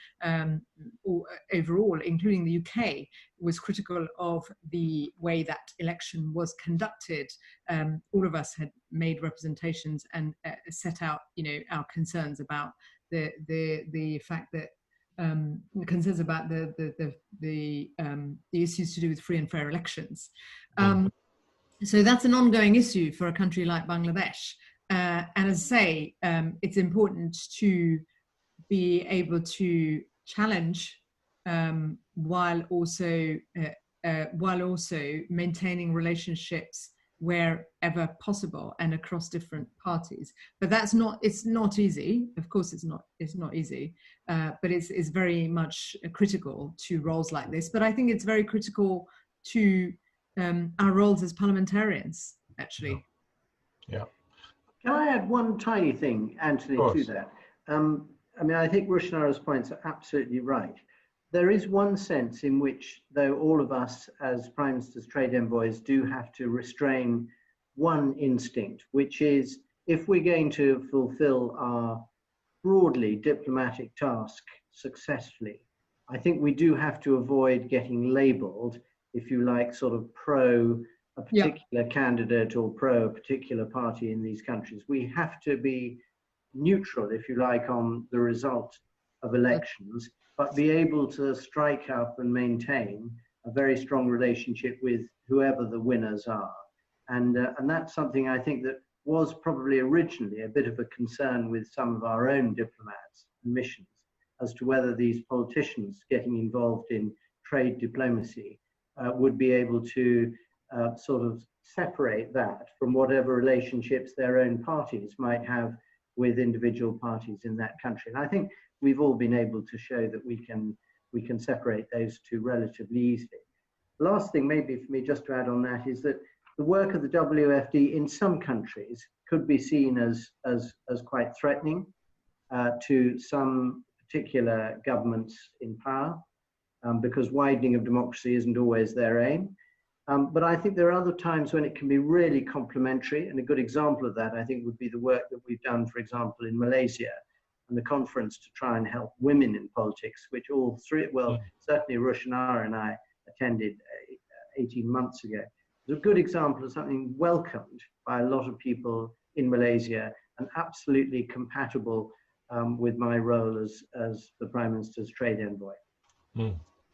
overall, including the UK, was critical of the way that election was conducted. All of us had made representations and set out, our concerns about the fact that concerns about the issues to do with free and fair elections. So that's an ongoing issue for a country like Bangladesh. And as I say, it's important to be able to challenge while also maintaining relationships wherever possible and across different parties. But it's not easy. Of course, it's not easy, but it's very much critical to roles like this. But I think it's very critical to our roles as parliamentarians, actually. Yeah. Can I add one tiny thing, Anthony, to that? I think Rushanara's points are absolutely right. There is one sense in which, though all of us as Prime Minister's trade envoys do have to restrain one instinct, which is, if we're going to fulfill our broadly diplomatic task successfully, I think we do have to avoid getting labeled, if you like, sort of pro a particular candidate or pro a particular party in these countries. We have to be neutral, if you like, on the result of elections, but be able to strike up and maintain a very strong relationship with whoever the winners are. And that's something I think that was probably originally a bit of a concern with some of our own diplomats and missions, as to whether these politicians getting involved in trade diplomacy would be able to sort of separate that from whatever relationships their own parties might have with individual parties in that country. And I think we've all been able to show that we can separate those two relatively easily. The last thing maybe for me just to add on that is that the work of the WFD in some countries could be seen as quite threatening to some particular governments in power, because widening of democracy isn't always their aim. But I think there are other times when it can be really complementary, and a good example of that I think would be the work that we've done, for example, in Malaysia, and the conference to try and help women in politics, which all three, well, certainly Rushanara and I attended 18 months ago. It's a good example of something welcomed by a lot of people in Malaysia and absolutely compatible with my role as the Prime Minister's trade envoy.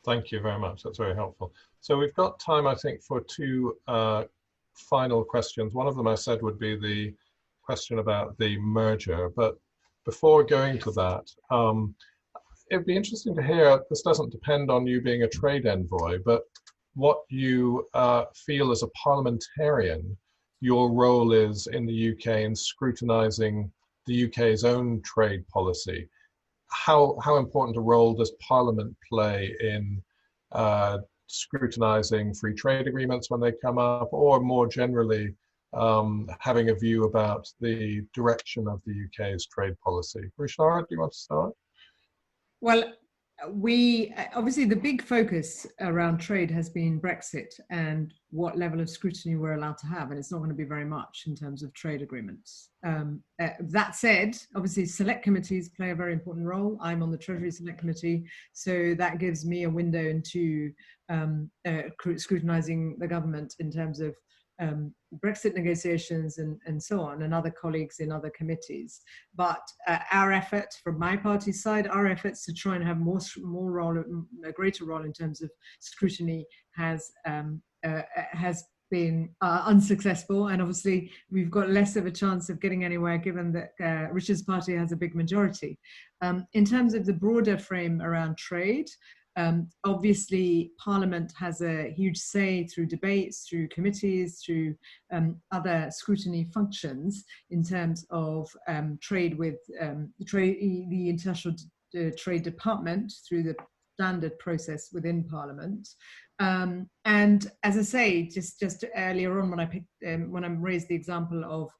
Thank you very much. That's very helpful. So we've got time, I think, for two final questions. One of them I said would be the question about the merger, but before going to that, it'd be interesting to hear, this doesn't depend on you being a trade envoy, but what you feel as a parliamentarian, your role is in the UK in scrutinizing the UK's own trade policy. How important a role does Parliament play in scrutinizing free trade agreements when they come up, or more generally, having a view about the direction of the UK's trade policy? Rushanara, do you want to start? Well, obviously the big focus around trade has been Brexit and what level of scrutiny we're allowed to have, and it's not going to be very much in terms of trade agreements. That said, obviously select committees play a very important role. I'm on the Treasury Select Committee, so that gives me a window into scrutinizing the government in terms of Brexit negotiations and so on, and other colleagues in other committees. But our effort, from my party's side, our efforts to try and have more role, a greater role in terms of scrutiny has been unsuccessful, and obviously we've got less of a chance of getting anywhere given that Richard's party has a big majority. In terms of the broader frame around trade, obviously Parliament has a huge say through debates, through committees, through other scrutiny functions in terms of trade with the International Trade Department through the standard process within Parliament. And as I say, just earlier on when I raised the example of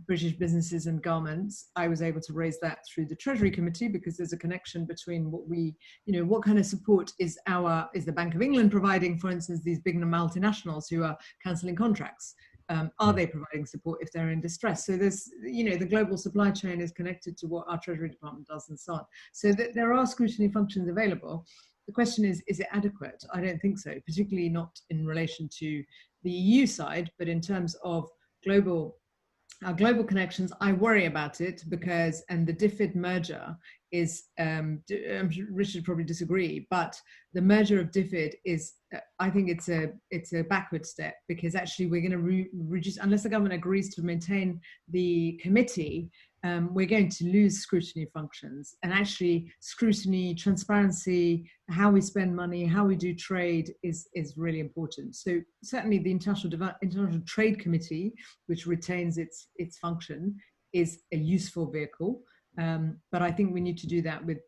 British businesses and garments, I was able to raise that through the Treasury Committee, because there's a connection between what kind of support is the Bank of England providing, for instance, these big multinationals who are cancelling contracts. Are they providing support if they're in distress? So there's, the global supply chain is connected to what our Treasury Department does and so on. So that there are scrutiny functions available. The question is it adequate? I don't think so, particularly not in relation to the EU side, but in terms of our global connections, I worry about it because, and the DFID merger is, I'm sure Richard probably disagree, but the merger of DFID is, I think it's a backward step, because actually we're going to reduce, unless the government agrees to maintain the committee, we're going to lose scrutiny functions, and actually scrutiny, transparency, how we spend money, how we do trade is really important. So certainly the International Trade Committee, which retains its function, is a useful vehicle. But I think we need to do that with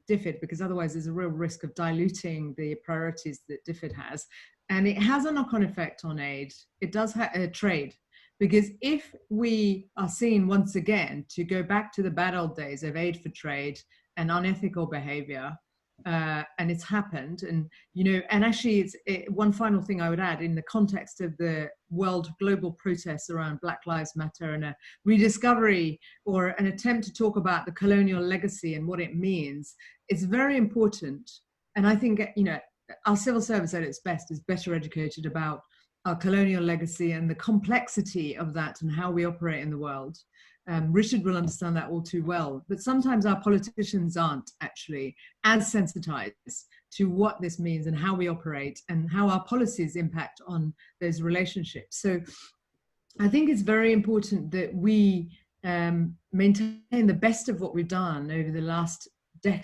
DFID, because otherwise there's a real risk of diluting the priorities that DFID has. And it has a knock-on effect on aid. It does trade. Because if we are seen once again to go back to the bad old days of aid for trade and unethical behavior, and it's happened, and actually one final thing I would add, in the context of the world global protests around Black Lives Matter and a rediscovery or an attempt to talk about the colonial legacy and what it means, it's very important. And I think, our civil service at its best is better educated about our colonial legacy and the complexity of that and how we operate in the world. Richard will understand that all too well, but sometimes our politicians aren't actually as sensitized to what this means and how we operate and how our policies impact on those relationships. So I think it's very important that we maintain the best of what we've done over the last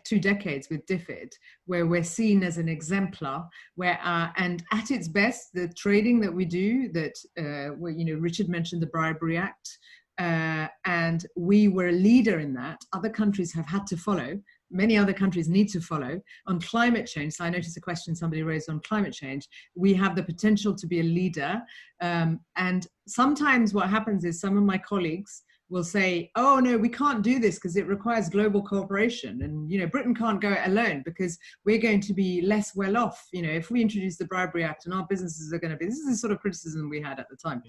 2 decades with DFID, where we're seen as an exemplar, and at its best, the trading that we do, Richard mentioned the Bribery Act, and we were a leader in that. Other countries have had to follow. Many other countries need to follow. On climate change, so I noticed a question somebody raised on climate change. We have the potential to be a leader. And sometimes what happens is some of my colleagues will say, oh no, we can't do this because it requires global cooperation, and Britain can't go it alone because we're going to be less well off if we introduce the Bribery Act, and our businesses are going to be, this is the sort of criticism we had at the time,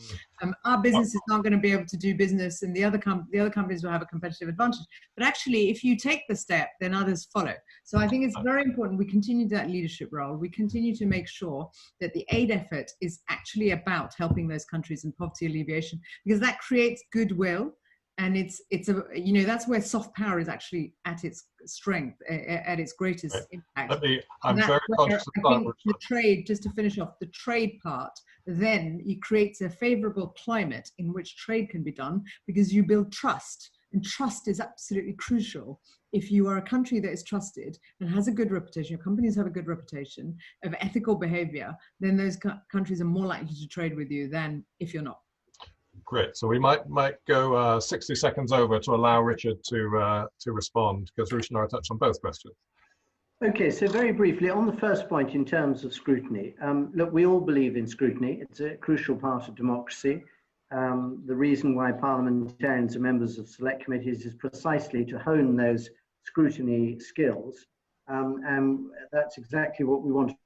our businesses aren't going to be able to do business, and the other companies will have a competitive advantage. But actually, if you take the step, then others follow. So I think it's very important we continue that leadership role. We continue to make sure that the aid effort is actually about helping those countries in poverty alleviation, because that creates goodwill. And it's that's where soft power is actually at its strength, at its greatest impact. I'm very conscious of that. The trade, just to finish off, the trade part, then it creates a favorable climate in which trade can be done, because you build trust. And trust is absolutely crucial. If you are a country that is trusted and has a good reputation, your companies have a good reputation of ethical behavior, then those countries are more likely to trade with you than if you're not. Great. So we might go 60 seconds over to allow Richard to respond, because Rushanara touched on both questions. Okay, so very briefly on the first point in terms of scrutiny. Look, we all believe in scrutiny. It's a crucial part of democracy. The reason why parliamentarians are members of select committees is precisely to hone those scrutiny skills. And that's exactly what we want to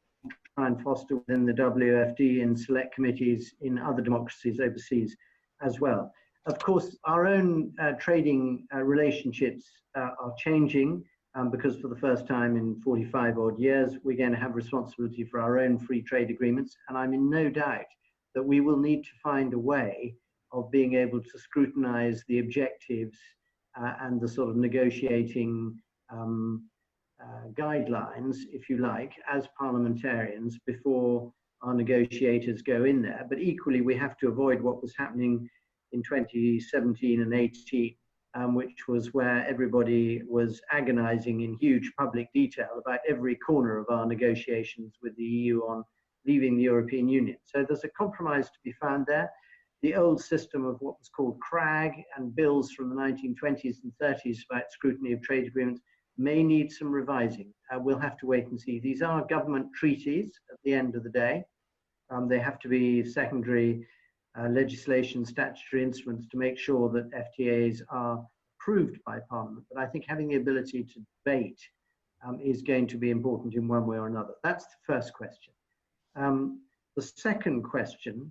try and foster within the WFD and select committees in other democracies overseas as well. Of course, our own trading relationships are changing because for the first time in 45 odd years, we're going to have responsibility for our own free trade agreements. And I'm in no doubt that we will need to find a way of being able to scrutinize the objectives and the sort of negotiating guidelines, if you like, as parliamentarians before our negotiators go in there. But equally, we have to avoid what was happening in 2017 and 18, which was where everybody was agonizing in huge public detail about every corner of our negotiations with the EU on leaving the European Union. So there's a compromise to be found there. The old system of what was called CRAG and bills from the 1920s and 30s about scrutiny of trade agreements may need some revising. We'll have to wait and see. These are government treaties at the end of the day. They have to be secondary legislation, statutory instruments to make sure that FTAs are approved by Parliament. But I think having the ability to debate is going to be important in one way or another. That's the first question. The second question,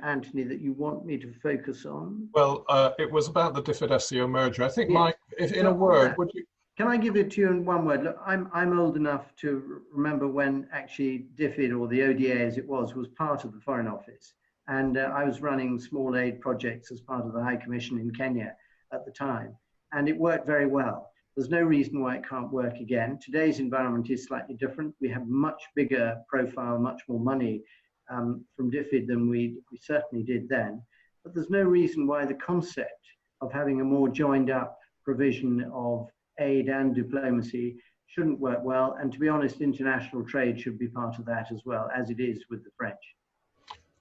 Anthony, that you want me to focus on? Well, it was about the DFID-SCO merger. I think, yes. Mike, if in a word, would you? Can I give it to you in one word? Look, I'm old enough to remember when actually DFID, or the ODA as it was part of the Foreign Office. And I was running small aid projects as part of the High Commission in Kenya at the time. And it worked very well. There's no reason why it can't work again. Today's environment is slightly different. We have much bigger profile, much more money from DFID than we certainly did then. But there's no reason why the concept of having a more joined up provision of aid and diplomacy shouldn't work well. And to be honest, international trade should be part of that as well, as it is with the French.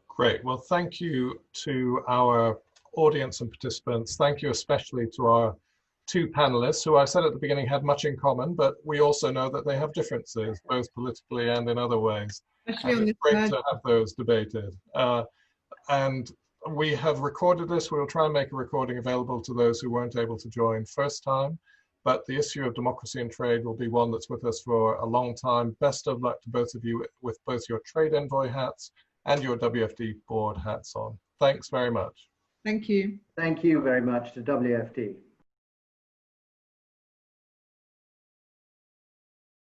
Great. Well, thank you to our audience and participants. Thank you especially to our two panelists, who I said at the beginning had much in common, but we also know that they have differences, both politically and in other ways. And it's great to have those debated. And we have recorded this. We'll try and make a recording available to those who weren't able to join first time. But the issue of democracy and trade will be one that's with us for a long time. Best of luck to both of you with both your Trade Envoy hats and your WFD board hats on. Thanks very much. Thank you. Thank you very much to WFD.